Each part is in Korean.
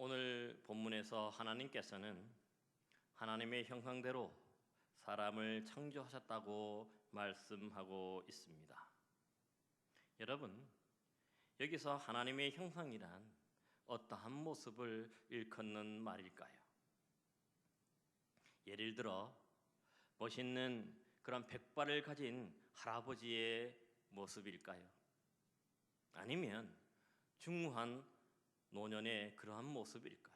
오늘 본문에서 하나님께서는 하나님의 형상대로 사람을 창조하셨다고 말씀하고 있습니다. 여러분, 여기서 하나님의 형상이란 어떠한 모습을 일컫는 말일까요? 예를 들어 멋있는 그런 백발을 가진 할아버지의 모습일까요? 아니면 중후한 노년의 그러한 모습일까요?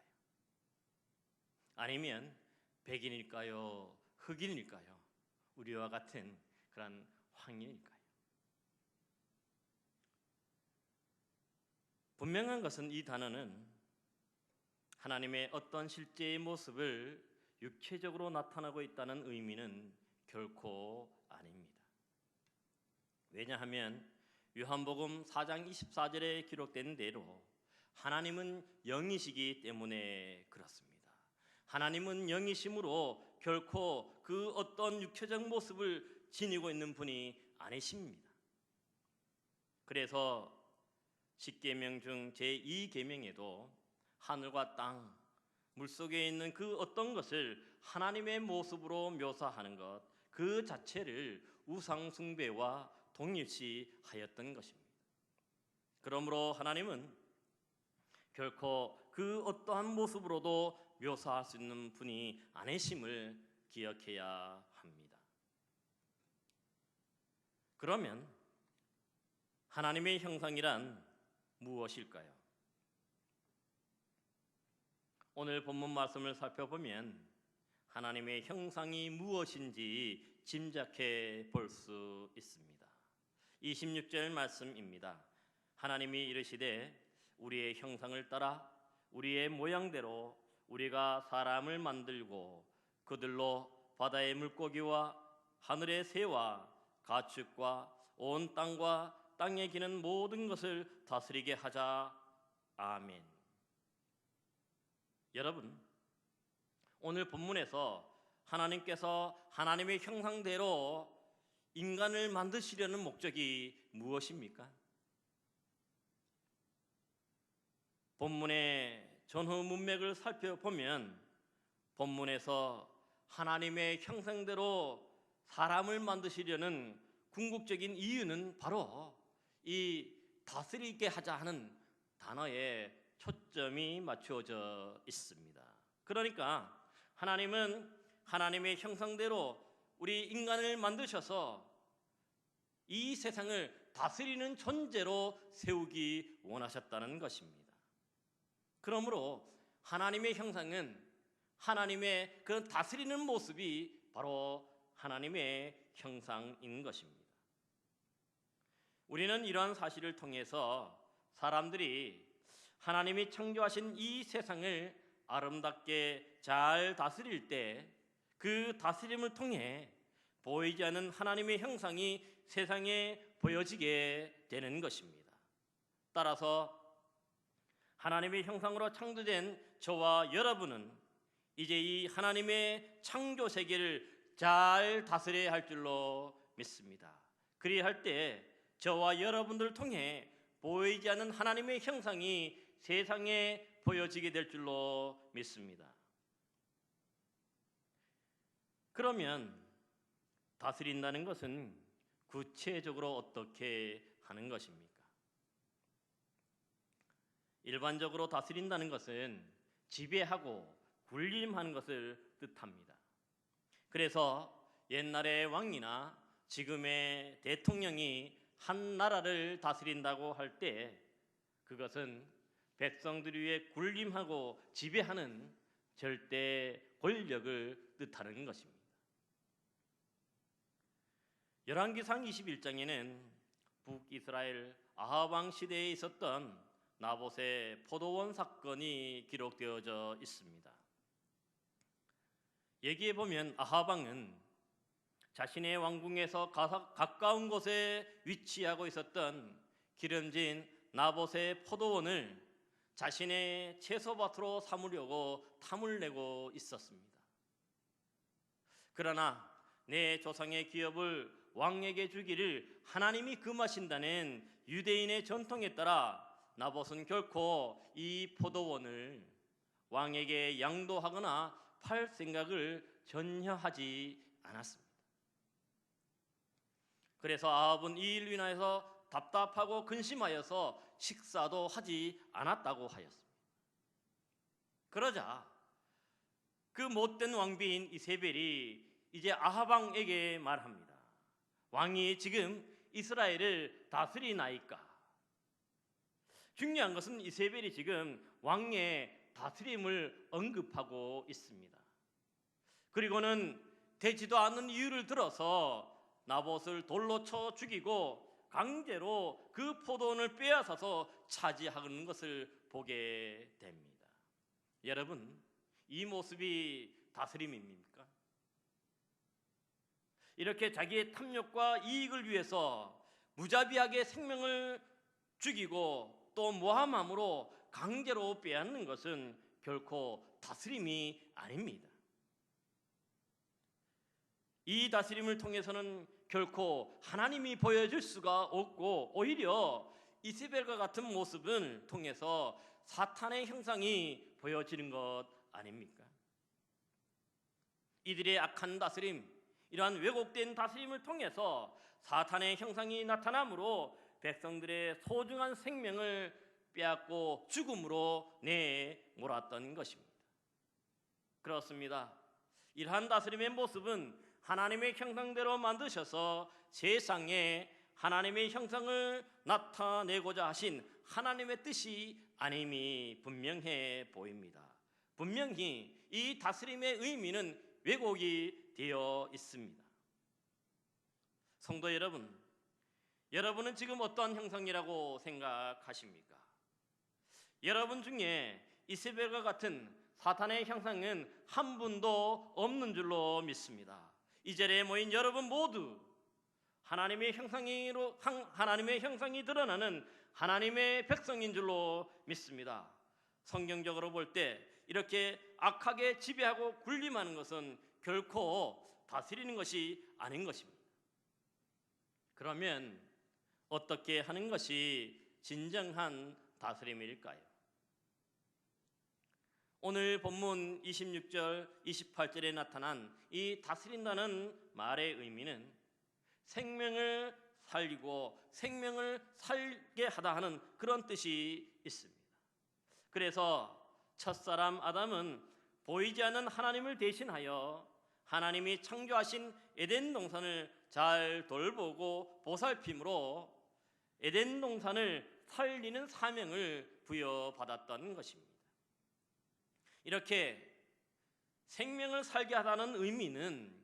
아니면 백인일까요? 흑인일까요? 우리와 같은 그런 황인일까요? 분명한 것은 이 단어는 하나님의 어떤 실제의 모습을 육체적으로 나타나고 있다는 의미는 결코 아닙니다. 왜냐하면 요한복음 4장 24절에 기록된 대로 하나님은 영이시기 때문에 그렇습니다. 하나님은 영이심으로 결코 그 어떤 육체적 모습을 지니고 있는 분이 아니십니다. 그래서 십계명 중 제2계명에도 하늘과 땅, 물속에 있는 그 어떤 것을 하나님의 모습으로 묘사하는 것, 그 자체를 우상숭배와 동일시하였던 것입니다. 그러므로 하나님은 결코 그 어떠한 모습으로도 묘사할 수 있는 분이 아니심을 기억해야 합니다. 그러면 하나님의 형상이란 무엇일까요? 오늘 본문 말씀을 살펴보면 하나님의 형상이 무엇인지 짐작해 볼 수 있습니다. 26절 말씀입니다. 하나님이 이르시되 우리의 형상을 따라 우리의 모양대로 우리가 사람을 만들고 그들로 바다의 물고기와 하늘의 새와 가축과 온 땅과 땅에 기는 모든 것을 다스리게 하자. 아멘. 여러분, 오늘 본문에서 하나님께서 하나님의 형상대로 인간을 만드시려는 목적이 무엇입니까? 본문의 전후 문맥을 살펴보면 본문에서 하나님의 형상대로 사람을 만드시려는 궁극적인 이유는 바로 이 다스리게 하자 하는 단어에 초점이 맞추어져 있습니다. 그러니까 하나님은 하나님의 형상대로 우리 인간을 만드셔서 이 세상을 다스리는 존재로 세우기 원하셨다는 것입니다. 그러므로 하나님의 형상은 하나님의 그 다스리는 모습이 바로 하나님의 형상인 것입니다. 우리는 이러한 사실을 통해서 사람들이 하나님이 창조하신 이 세상을 아름답게 잘 다스릴 때 그 다스림을 통해 보이지 않는 하나님의 형상이 세상에 보여지게 되는 것입니다. 따라서 하나님의 형상으로 창조된 저와 여러분은 이제 이 하나님의 창조 세계를 잘 다스려야 할 줄로 믿습니다. 그리할 때 저와 여러분들을 통해 보이지 않는 하나님의 형상이 세상에 보여지게 될 줄로 믿습니다. 그러면 다스린다는 것은 구체적으로 어떻게 하는 것입니까? 일반적으로 다스린다는 것은 지배하고 군림하는 것을 뜻합니다. 그래서 옛날의 왕이나 지금의 대통령이 한 나라를 다스린다고 할 때 그것은 백성들 위에 군림하고 지배하는 절대 권력을 뜻하는 것입니다. 열왕기상 21장에는 북이스라엘 아합 왕 시대에 있었던 나봇의 포도원 사건이 기록되어져 있습니다. 여기에 보면 아합 왕은 자신의 왕궁에서 가까운 곳에 위치하고 있었던 기름진 나봇의 포도원을 자신의 채소밭으로 삼으려고 탐을 내고 있었습니다. 그러나 내 조상의 기업을 왕에게 주기를 하나님이 금하신다는 유대인의 전통에 따라 나봇은 결코 이 포도원을 왕에게 양도하거나 팔 생각을 전혀 하지 않았습니다. 그래서 아합은 이 일로 인하여서 답답하고 근심하여서 식사도 하지 않았다고 하였습니다. 그러자 그 못된 왕비인 이세벨이 이제 아합 왕에게 말합니다. 왕이 지금 이스라엘을 다스리나이까? 중요한 것은 이세벨이 지금 왕의 다스림을 언급하고 있습니다. 그리고는 되지도 않는 이유를 들어서 나봇을 돌로 쳐 죽이고 강제로 그 포도원을 빼앗아서 차지하는 것을 보게 됩니다. 여러분, 이 모습이 다스림입니까? 이렇게 자기의 탐욕과 이익을 위해서 무자비하게 생명을 죽이고 또 모함함으로 강제로 빼앗는 것은 결코 다스림이 아닙니다. 이 다스림을 통해서는 결코 하나님이 보여줄 수가 없고 오히려 이세벨과 같은 모습을 통해서 사탄의 형상이 보여지는 것 아닙니까? 이들의 악한 다스림, 이러한 왜곡된 다스림을 통해서 사탄의 형상이 나타나므로 백성들의 소중한 생명을 빼앗고 죽음으로 내몰았던 것입니다. 그렇습니다. 이러한 다스림의 모습은 하나님의 형상대로 만드셔서 세상에 하나님의 형상을 나타내고자 하신 하나님의 뜻이 아님이 분명해 보입니다. 분명히 이 다스림의 의미는 왜곡이 되어 있습니다. 성도 여러분, 여러분은 지금 어떠한 형상이라고 생각하십니까? 여러분 중에 이세벨과 같은 사탄의 형상은 한 분도 없는 줄로 믿습니다. 이 자리에 모인 여러분 모두 하나님의 형상이 드러나는 하나님의 백성인 줄로 믿습니다. 성경적으로 볼 때 이렇게 악하게 지배하고 군림하는 것은 결코 다스리는 것이 아닌 것입니다. 그러면 어떻게 하는 것이 진정한 다스림일까요? 오늘 본문 26절, 28절에 나타난 이 다스린다는 말의 의미는 생명을 살리고 생명을 살게 하다 하는 그런 뜻이 있습니다. 그래서 첫사람 아담은 보이지 않는 하나님을 대신하여 하나님이 창조하신 에덴 동산을 잘 돌보고 보살핌으로 에덴 동산을 살리는 사명을 부여받았던 것입니다. 이렇게 생명을 살게 하다는 의미는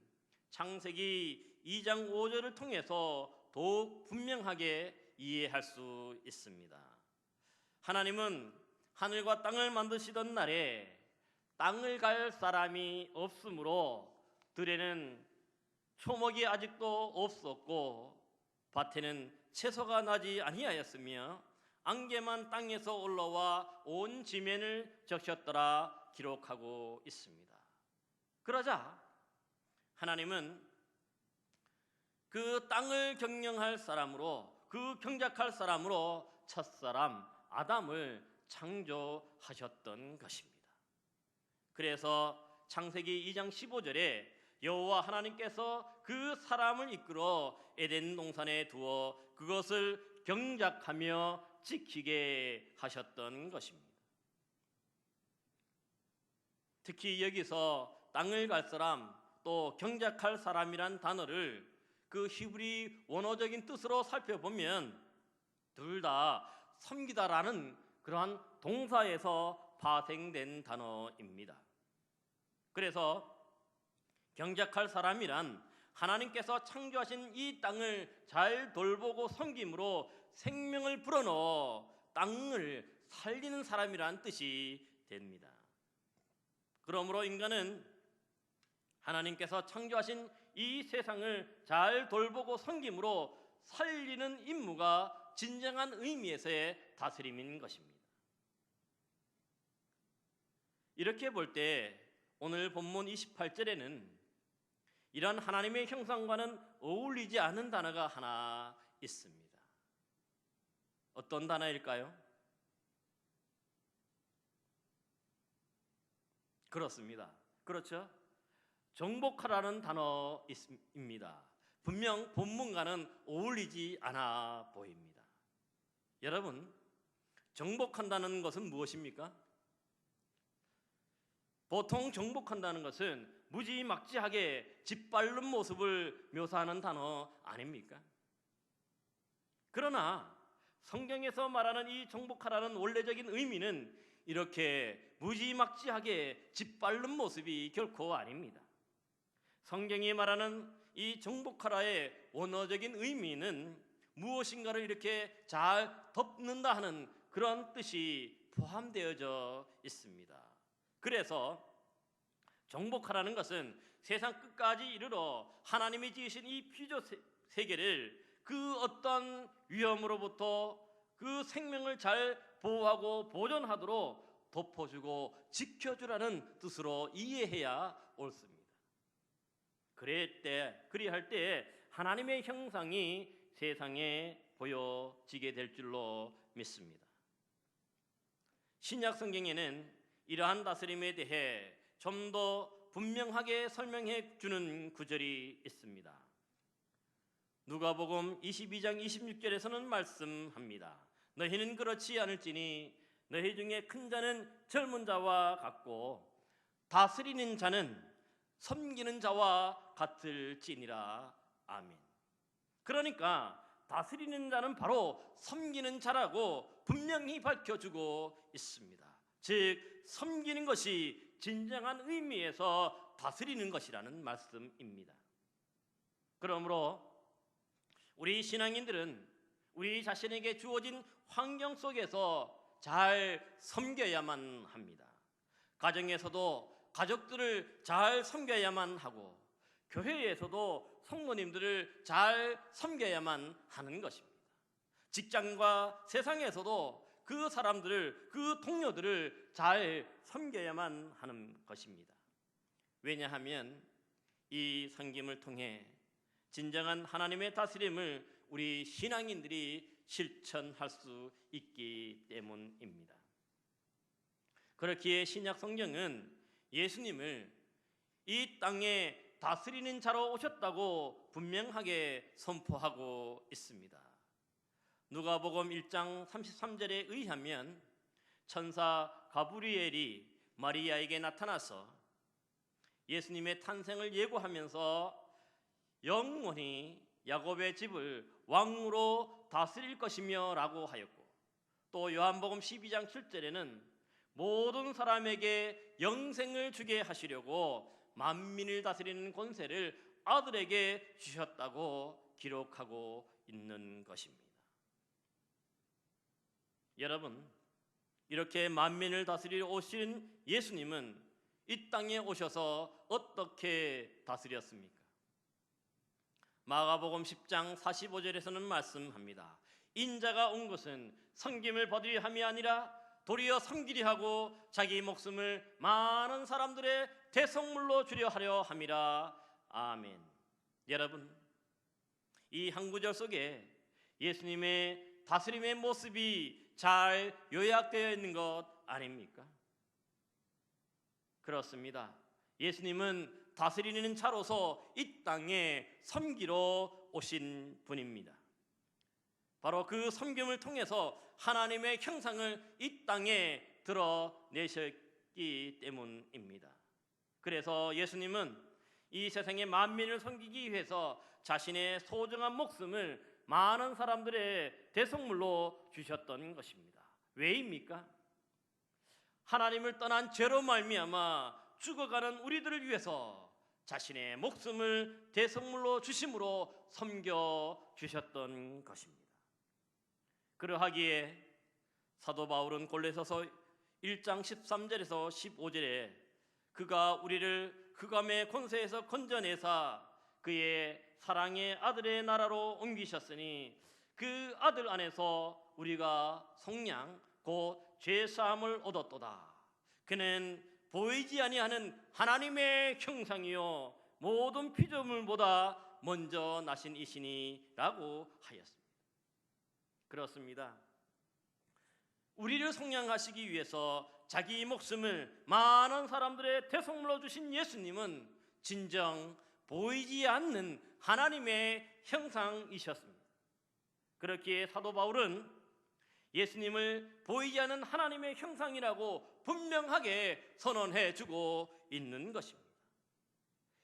창세기 2장 5절을 통해서 더욱 분명하게 이해할 수 있습니다. 하나님은 하늘과 땅을 만드시던 날에 땅을 갈 사람이 없으므로 들에는 초목이 아직도 없었고 밭에는 채소가 나지 아니하였으며 안개만 땅에서 올라와 온 지면을 적셨더라 기록하고 있습니다. 그러자 하나님은 그 땅을 경영할 사람으로, 그 경작할 사람으로 첫사람 아담을 창조하셨던 것입니다. 그래서 창세기 2장 15절에 여호와 하나님께서 그 사람을 이끌어 에덴 동산에 두어 그것을 경작하며 지키게 하셨던 것입니다. 특히 여기서 땅을 갈 사람 또 경작할 사람이란 단어를 그 히브리 원어적인 뜻으로 살펴보면 둘 다 섬기다라는 그러한 동사에서 파생된 단어입니다. 그래서 경작할 사람이란 하나님께서 창조하신 이 땅을 잘 돌보고 섬김으로 생명을 불어넣어 땅을 살리는 사람이란 뜻이 됩니다. 그러므로 인간은 하나님께서 창조하신 이 세상을 잘 돌보고 섬김으로 살리는 임무가 진정한 의미에서의 다스림인 것입니다. 이렇게 볼 때 오늘 본문 28절에는 이런 하나님의 형상과는 어울리지 않는 단어가 하나 있습니다. 어떤 단어일까요? 그렇습니다. 그렇죠? 정복하라는 단어입니다. 분명 본문과는 어울리지 않아 보입니다. 여러분, 정복한다는 것은 무엇입니까? 보통 정복한다는 것은 무지막지하게 짓밟는 모습을 묘사하는 단어 아닙니까? 그러나 성경에서 말하는 이 정복하라는 원래적인 의미는 이렇게 무지막지하게 짓밟는 모습이 결코 아닙니다. 성경이 말하는 이 정복하라의 원어적인 의미는 무엇인가를 이렇게 잘 덮는다 하는 그런 뜻이 포함되어져 있습니다. 그래서 정복하라는 것은 세상 끝까지 이르러 하나님이 지으신 이 피조 세계를 그 어떤 위험으로부터 그 생명을 잘 보호하고 보존하도록 덮어주고 지켜주라는 뜻으로 이해해야 옳습니다. 그리할 때 하나님의 형상이 세상에 보여지게 될 줄로 믿습니다. 신약 성경에는 이러한 다스림에 대해 좀 더 분명하게 설명해 주는 구절이 있습니다. 누가복음 22장 26절에서는 말씀합니다. 너희는 그렇지 않을지니 너희 중에 큰 자는 젊은 자와 같고 다스리는 자는 섬기는 자와 같을지니라. 아멘. 그러니까 다스리는 자는 바로 섬기는 자라고 분명히 밝혀주고 있습니다. 즉 섬기는 것이 진정한 의미에서 다스리는 것이라는 말씀입니다. 그러므로 우리 신앙인들은 우리 자신에게 주어진 환경 속에서 잘 섬겨야만 합니다. 가정에서도 가족들을 잘 섬겨야만 하고 교회에서도 성도님들을 잘 섬겨야만 하는 것입니다. 직장과 세상에서도 그 사람들을, 그 동료들을 잘 섬겨야만 하는 것입니다. 왜냐하면 이 섬김을 통해 진정한 하나님의 다스림을 우리 신앙인들이 실천할 수 있기 때문입니다. 그렇기에 신약 성경은 예수님을 이 땅에 다스리는 자로 오셨다고 분명하게 선포하고 있습니다. 누가복음 1장 33절에 의하면 천사 가브리엘이 마리아에게 나타나서 예수님의 탄생을 예고하면서 영원히 야곱의 집을 왕으로 다스릴 것이며 라고 하였고, 또 요한복음 12장 7절에는 모든 사람에게 영생을 주게 하시려고 만민을 다스리는 권세를 아들에게 주셨다고 기록하고 있는 것입니다. 여러분, 이렇게 만민을 다스리러 오신 예수님은 이 땅에 오셔서 어떻게 다스렸습니까? 마가복음 10장 45절에서는 말씀합니다. 인자가 온 것은 섬김을 받으려 함이 아니라 도리어 섬기려 하고 자기 목숨을 많은 사람들의 대속물로 주려 하려 함이라. 아멘. 여러분, 이 한 구절 속에 예수님의 다스림의 모습이 잘 요약되어 있는 것 아닙니까? 그렇습니다. 예수님은 다스리는 자로서 이 땅에 섬기러 오신 분입니다. 바로 그 섬김을 통해서 하나님의 형상을 이 땅에 드러내셨기 때문입니다. 그래서 예수님은 이 세상의 만민을 섬기기 위해서 자신의 소중한 목숨을 많은 사람들의 대속물로 주셨던 것입니다. 왜입니까? 하나님을 떠난 죄로 말미암아 죽어가는 우리들을 위해서 자신의 목숨을 대속물로 주심으로 섬겨 주셨던 것입니다. 그러하기에 사도 바울은 골로새서 1장 13절에서 15절에 그가 우리를 흑암의 권세에서 건져내사 그의 사랑의 아들의 나라로 옮기셨으니 그 아들 안에서 우리가 속량 곧 죄사함을 얻었도다. 그는 보이지 아니하는 하나님의 형상이요 모든 피조물보다 먼저 나신 이시니 라고 하였습니다. 그렇습니다. 우리를 속량하시기 위해서 자기 목숨을 많은 사람들의 대속물로 주신 예수님은 진정 보이지 않는 하나님의 형상이셨습니다. 그렇기에 사도 바울은 예수님을 보이지 않는 하나님의 형상이라고 분명하게 선언해 주고 있는 것입니다.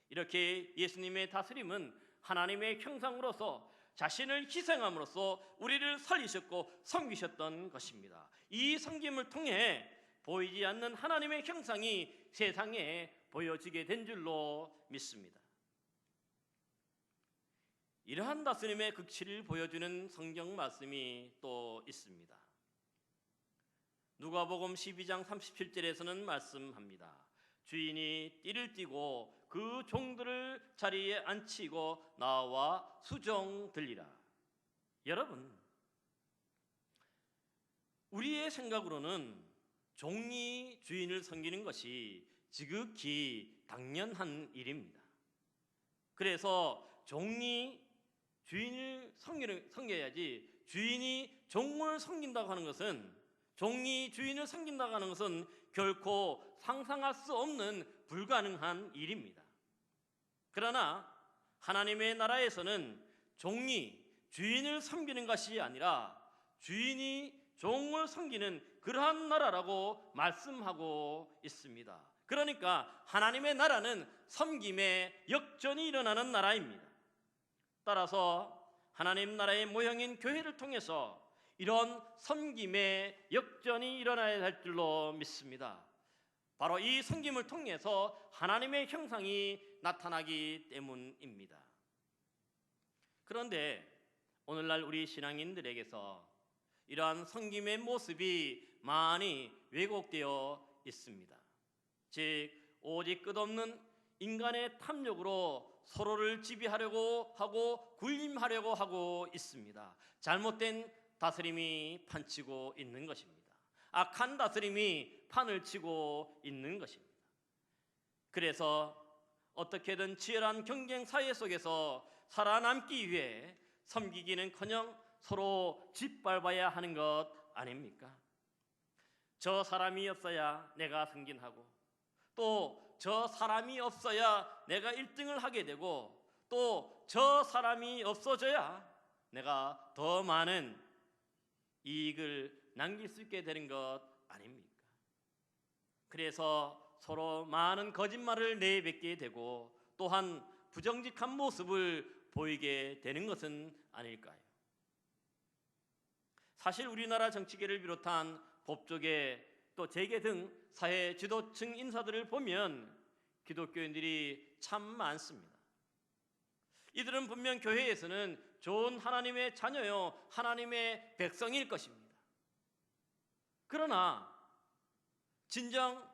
이렇게 예수님의 다스림은 하나님의 형상으로서 자신을 희생함으로써 우리를 살리셨고 섬기셨던 것입니다. 이 섬김을 통해 보이지 않는 하나님의 형상이 세상에 보여지게 된 줄로 믿습니다. 이러한 다스림의 극치를 보여주는 성경 말씀이 또 있습니다. 누가복음 12장 37절에서는 말씀합니다. 주인이 띠를 띠고 그 종들을 자리에 앉히고 나와 수종 들리라. 여러분, 우리의 생각으로는 종이 주인을 섬기는 것이 지극히 당연한 일입니다. 그래서 종이 주인을 섬겨야지, 주인이 종을 섬긴다고 하는 것은, 종이 주인을 섬긴다고 하는 것은 결코 상상할 수 없는 불가능한 일입니다. 그러나 하나님의 나라에서는 종이 주인을 섬기는 것이 아니라 주인이 종을 섬기는 그러한 나라라고 말씀하고 있습니다. 그러니까 하나님의 나라는 섬김의 역전이 일어나는 나라입니다. 따라서 하나님 나라의 모형인 교회를 통해서 이런 섬김의 역전이 일어나야 할 줄로 믿습니다. 바로 이 섬김을 통해서 하나님의 형상이 나타나기 때문입니다. 그런데 오늘날 우리 신앙인들에게서 이러한 섬김의 모습이 많이 왜곡되어 있습니다. 즉, 오직 끝없는 인간의 탐욕으로 서로를 지배하려고 하고 군림하려고 하고 있습니다. 잘못된 다스림이 판치고 있는 것입니다. 악한 다스림이 판을 치고 있는 것입니다. 그래서 어떻게든 치열한 경쟁 사회 속에서 살아남기 위해 섬기기는커녕 서로 짓밟아야 하는 것 아닙니까? 저 사람이 없어야 내가 승진하고, 또 저 사람이 없어야 내가 1등을 하게 되고, 또 저 사람이 없어져야 내가 더 많은 이익을 남길 수 있게 되는 것 아닙니까? 그래서 서로 많은 거짓말을 내뱉게 되고 또한 부정직한 모습을 보이게 되는 것은 아닐까요? 사실 우리나라 정치계를 비롯한 법조계 또 재계 등 사회 지도층 인사들을 보면 기독교인들이 참 많습니다. 이들은 분명 교회에서는 좋은 하나님의 자녀요, 하나님의 백성일 것입니다. 그러나 진정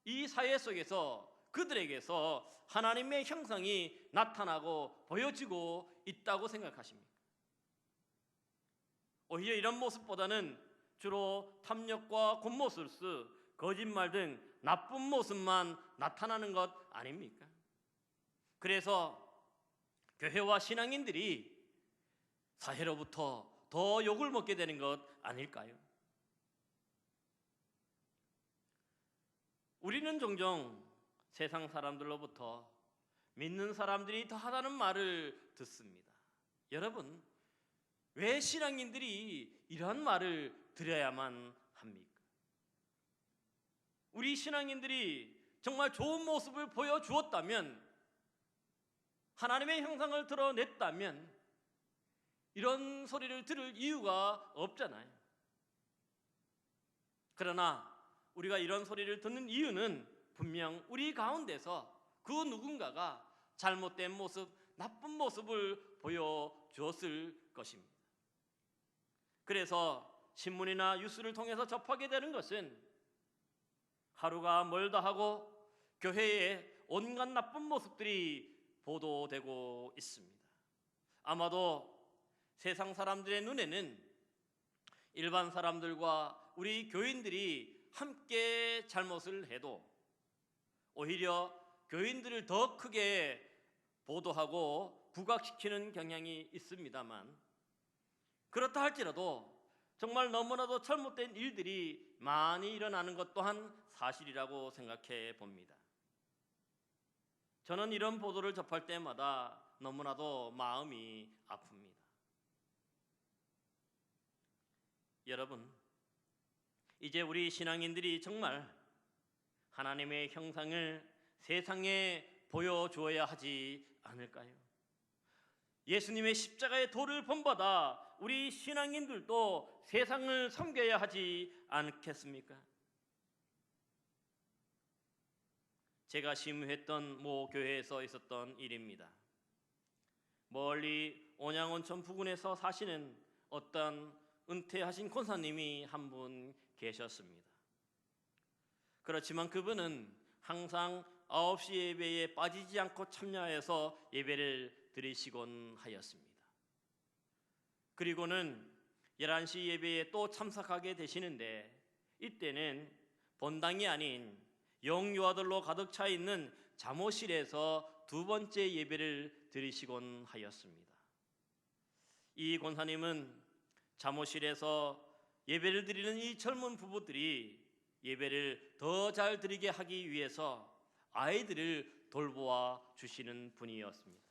이 사회 속에서 그들에게서 하나님의 형상이 나타나고 보여지고 있다고 생각하십니까? 오히려 이런 모습보다는 주로 탐욕과 곤모술수, 거짓말 등 나쁜 모습만 나타나는 것 아닙니까? 그래서 교회와 신앙인들이 사회로부터 더 욕을 먹게 되는 것 아닐까요? 우리는 종종 세상 사람들로부터 믿는 사람들이 더하다는 말을 듣습니다. 여러분, 왜 신앙인들이 이러한 말을 들어야만 합니까? 우리 신앙인들이 정말 좋은 모습을 보여주었다면, 하나님의 형상을 드러냈다면 이런 소리를 들을 이유가 없잖아요. 그러나 우리가 이런 소리를 듣는 이유는 분명 우리 가운데서 그 누군가가 잘못된 모습, 나쁜 모습을 보여주었을 것입니다. 그래서 신문이나 뉴스를 통해서 접하게 되는 것은 하루가 멀다 하고 교회의 온갖 나쁜 모습들이 보도되고 있습니다. 아마도 세상 사람들의 눈에는 일반 사람들과 우리 교인들이 함께 잘못을 해도 오히려 교인들을 더 크게 보도하고 부각시키는 경향이 있습니다만, 그렇다 할지라도 정말 너무나도 잘못된 일들이 많이 일어나는 것 또한 사실이라고 생각해 봅니다. 저는 이런 보도를 접할 때마다 너무나도 마음이 아픕니다. 여러분, 이제 우리 신앙인들이 정말 하나님의 형상을 세상에 보여주어야 하지 않을까요? 예수님의 십자가의 도를 본받아 우리 신앙인들도 세상을 섬겨야 하지 않겠습니까? 제가 심우했던 모 교회에서 있었던 일입니다. 멀리 온양온천 부근에서 사시는 어떤 은퇴하신 권사님이 한 분 계셨습니다. 그렇지만 그분은 항상 9시 예배에 빠지지 않고 참여해서 예배를 드리시곤 하였습니다. 그리고는 11시 예배에 또 참석하게 되시는데 이때는 본당이 아닌 영유아들로 가득 차 있는 잠옷실에서 두 번째 예배를 드리시곤 하였습니다. 이 권사님은 잠옷실에서 예배를 드리는 이 젊은 부부들이 예배를 더 잘 드리게 하기 위해서 아이들을 돌보아 주시는 분이었습니다.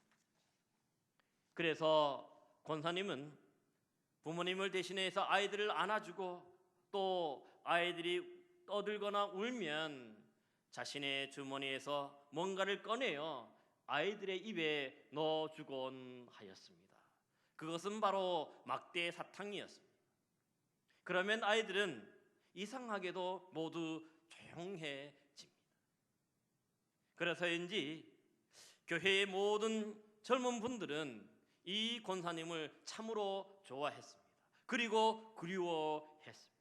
그래서 권사님은 부모님을 대신해서 아이들을 안아주고 또 아이들이 떠들거나 울면 자신의 주머니에서 뭔가를 꺼내어 아이들의 입에 넣어주곤 하였습니다. 그것은 바로 막대 사탕이었습니다. 그러면 아이들은 이상하게도 모두 조용해집니다. 그래서인지 교회의 모든 젊은 분들은 이 권사님을 참으로 좋아했습니다. 그리고 그리워했습니다.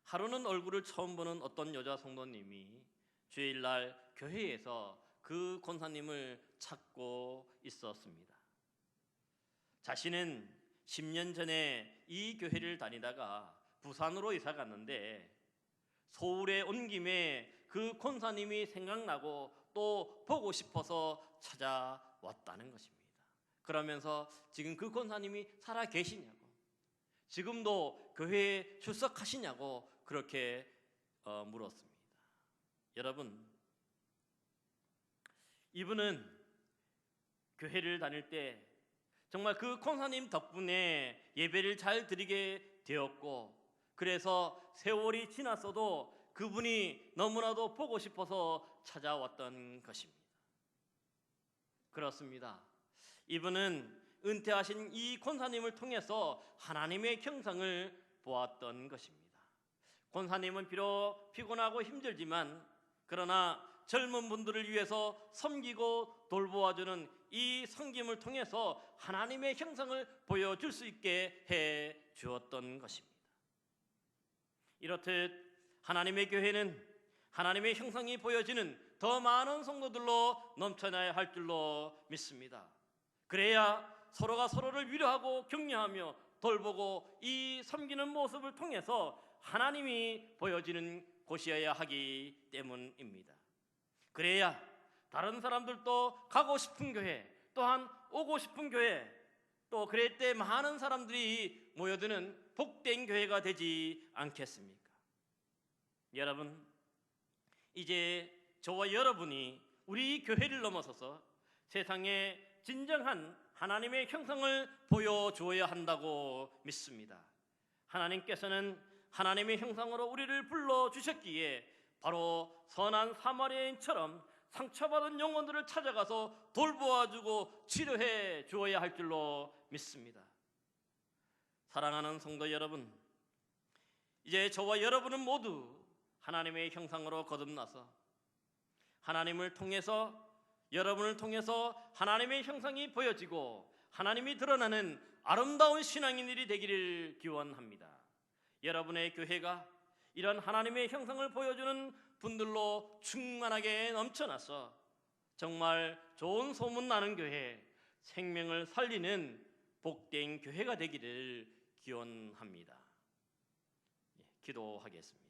하루는 얼굴을 처음 보는 어떤 여자 성도님이 주일날 교회에서 그 권사님을 찾고 있었습니다. 자신은 10년 전에 이 교회를 다니다가 부산으로 이사 갔는데 서울에 온 김에 그 권사님이 생각나고 또 보고 싶어서 찾아왔다는 것입니다. 그러면서 지금 그 권사님이 살아 계시냐고, 지금도 교회에 출석하시냐고 그렇게 물었습니다. 여러분, 이분은 교회를 다닐 때 정말 그 권사님 덕분에 예배를 잘 드리게 되었고, 그래서 세월이 지났어도 그분이 너무나도 보고 싶어서 찾아왔던 것입니다. 그렇습니다. 이분은 은퇴하신 이 권사님을 통해서 하나님의 형상을 보았던 것입니다. 권사님은 비록 피곤하고 힘들지만 그러나 젊은 분들을 위해서 섬기고 돌보아주는 이 섬김을 통해서 하나님의 형상을 보여줄 수 있게 해 주었던 것입니다. 이렇듯 하나님의 교회는 하나님의 형상이 보여지는 더 많은 성도들로 넘쳐나야 할 줄로 믿습니다. 그래야 서로가 서로를 위로하고 격려하며 돌보고 이 섬기는 모습을 통해서 하나님이 보여지는 곳이어야 하기 때문입니다. 그래야 다른 사람들도 가고 싶은 교회, 또한 오고 싶은 교회, 또 그럴 때 많은 사람들이 모여드는 복된 교회가 되지 않겠습니까? 여러분, 이제 저와 여러분이 우리 교회를 넘어서서 세상에 진정한 하나님의 형상을 보여주어야 한다고 믿습니다. 하나님께서는 하나님의 형상으로 우리를 불러주셨기에 바로 선한 사마리아인처럼 상처받은 영혼들을 찾아가서 돌보아주고 치료해 주어야 할 줄로 믿습니다. 사랑하는 성도 여러분, 이제 저와 여러분은 모두 하나님의 형상으로 거듭나서 하나님을 통해서, 여러분을 통해서 하나님의 형상이 보여지고 하나님이 드러나는 아름다운 신앙인들이 되기를 기원합니다. 여러분의 교회가 이런 하나님의 형상을 보여주는 분들로 충만하게 넘쳐나서 정말 좋은 소문나는 교회, 생명을 살리는 복된 교회가 되기를 기원합니다. 기도하겠습니다.